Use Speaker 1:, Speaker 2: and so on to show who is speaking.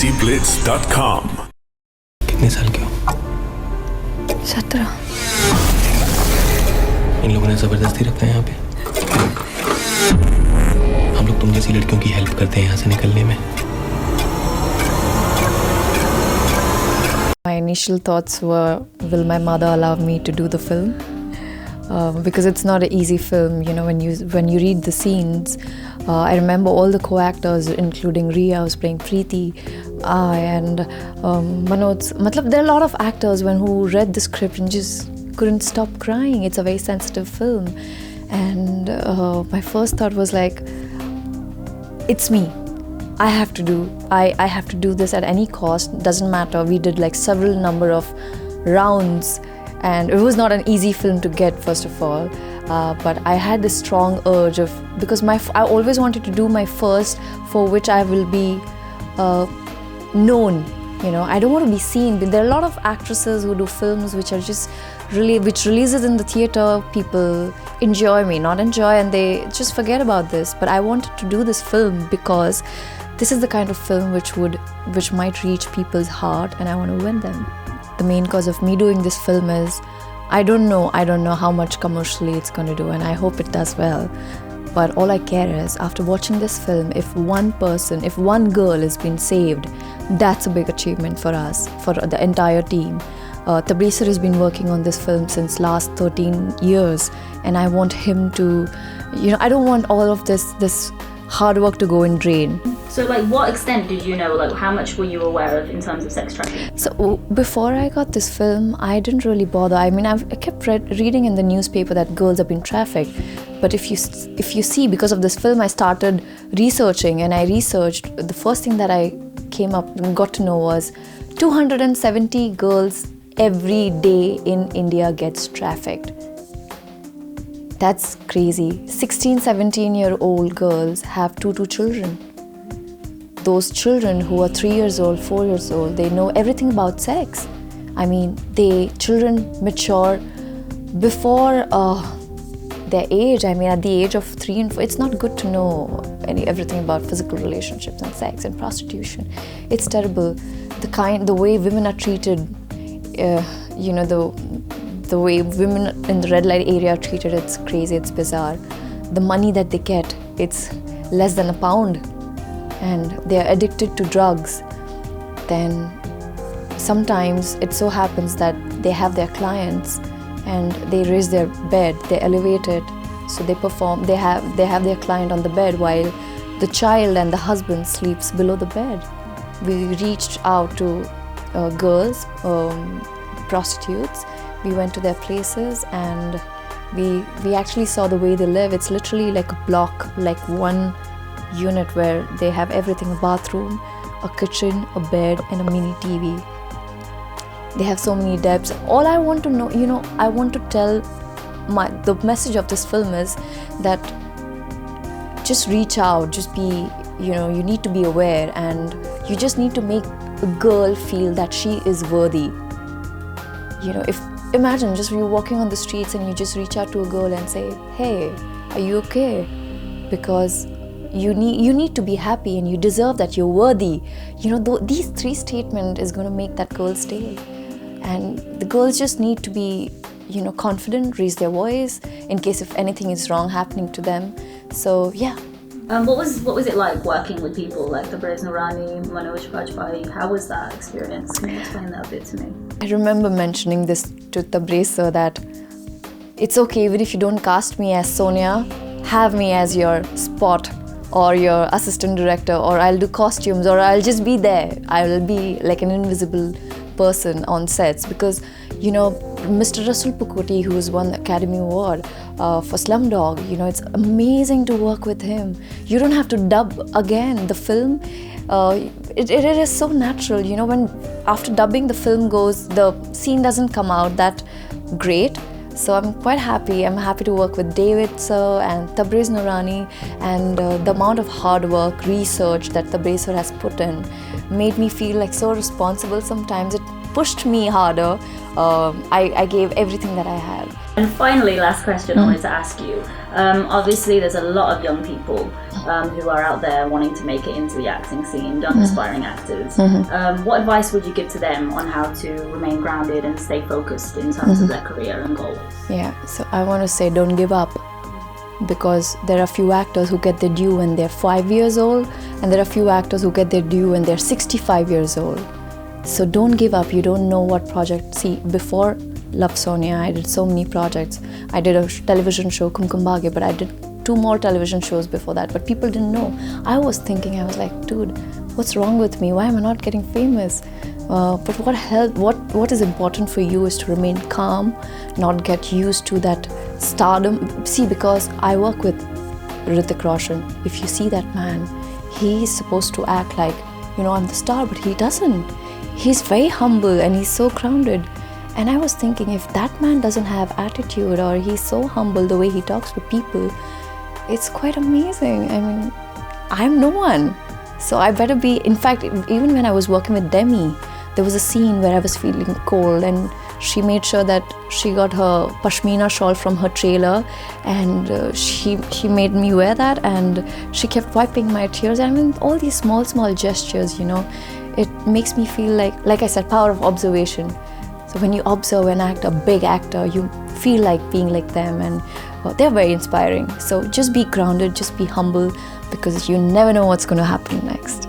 Speaker 1: DESIblitz.com.
Speaker 2: कितने साल के हो?
Speaker 3: 17।
Speaker 2: इन लोगों ने जबरदस्ती रखा है यहाँ पे। हम लोग तुम जैसी लड़कियों की हेल्प करते हैं यहाँ से निकलने में।
Speaker 3: My initial thoughts were, will my mother allow me to do the film? Because it's not an easy film, you know, when you read the scenes. I remember all the co-actors, including Riya, who's playing Preeti, and Manoj. Matlab, there are a lot of actors who read the script and just couldn't stop crying. It's a very sensitive film, and my first thought was like, it's me. I have to do this at any cost. Doesn't matter. We did like several number of rounds, and it was not an easy film to get, first of all. But I had this strong urge because I always wanted to do my first, for which I will be known. You know, I don't want to be seen. But there are a lot of actresses who do films which releases in the theater. People not enjoy, and they just forget about this. But I wanted to do this film because this is the kind of film which might reach people's heart, and I want to win them. The main cause of me doing this film is I don't know how much commercially it's going to do, and I hope it does well. But all I care is, after watching this film, if one girl has been saved, that's a big achievement for us, for the entire team. Tabrez has been working on this film since last 13 years, and I want him to, I don't want all of this hard work to go in drain.
Speaker 4: So, like, what extent did you know, like, how much were you aware of in terms of sex trafficking?
Speaker 3: So, before I got this film, I didn't really bother. I mean, I kept reading in the newspaper that girls have been trafficked. But if you see, because of this film, I started researching, and I researched. The first thing that I came up and got to know was 270 girls every day in India gets trafficked. That's crazy. 16, 17-year-old girls have two children. Those children who are 3 years old, 4 years old, they know everything about sex. I mean, children mature before their age. I mean, at the age of 3 and 4, it's not good to know everything about physical relationships and sex and prostitution. It's terrible. The way women are treated, the way women in the red light area are treated, it's crazy, it's bizarre. The money that they get, it's less than £1. And they're addicted to drugs. Then sometimes it so happens that they have their clients and they raise their bed, they elevate it, so they perform, they have their client on the bed while the child and the husband sleeps below the bed. We reached out to girls, prostitutes. We went to their places, and we actually saw the way they live. It's literally like a block, like one unit where they have everything: a bathroom, a kitchen, a bed, and a mini TV. They have so many debts. All I want to know, I want to tell the message of this film is that just reach out, just be, you need to be aware, and you just need to make a girl feel that she is worthy. Imagine just you walking on the streets and you just reach out to a girl and say, hey, are you okay? Because you need to be happy, and you deserve that, you're worthy. These 3 statements is going to make that girl stay. And the girls just need to be, confident, raise their voice in case if anything is wrong happening to them. So, yeah.
Speaker 4: What was it like working with people like Tabrez, Noorani, Manoj, how was that experience? Can you explain that a bit to me?
Speaker 3: I remember mentioning this to Tabrez, so that it's okay, even if you don't cast me as Sonia, have me as your spot or your assistant director, or I'll do costumes, or I'll just be there. I will be like an invisible person on sets, because Mr. Rasul Pukoti, who's won the Academy Award for Slumdog, it's amazing to work with him. You don't have to dub again. The film, it is so natural. When after dubbing the film goes, the scene doesn't come out that great. So I'm quite happy. I'm happy to work with David sir and Tabrez Noorani, and the amount of hard work, research that Tabrez sir has put in made me feel like so responsible sometimes. It pushed me harder. I gave everything that I had.
Speaker 4: And finally, last question I wanted to ask you. Obviously, there's a lot of young people who are out there wanting to make it into the acting scene, young aspiring actors. What advice would you give to them on how to remain grounded and stay focused in terms of their career and goals?
Speaker 3: Yeah, so I want to say don't give up, because there are few actors who get their due when they're 5 years old, and there are few actors who get their due when they're 65 years old. So don't give up. You don't know what project. See, before Love Sonia, I did so many projects. I did a television show, Kumkum Bhagya, but I did 2 more television shows before that, but people didn't know. I was thinking, I was like, dude, what's wrong with me? Why am I not getting famous? But what is important for you is to remain calm, not get used to that stardom. See, because I work with Hrithik Roshan. If you see that man, he's supposed to act like, I'm the star, but he doesn't. He's very humble and he's so grounded. And I was thinking, if that man doesn't have attitude, or he's so humble the way he talks to people, it's quite amazing. I mean, I'm no one. So I better be, in fact, even when I was working with Demi, there was a scene where I was feeling cold, and she made sure that she got her pashmina shawl from her trailer, and she made me wear that, and she kept wiping my tears. I mean, all these small gestures, it makes me feel like I said, power of observation. So when you observe an actor, a big actor, you feel like being like them, and they're very inspiring. So just be grounded, just be humble, because you never know what's going to happen next.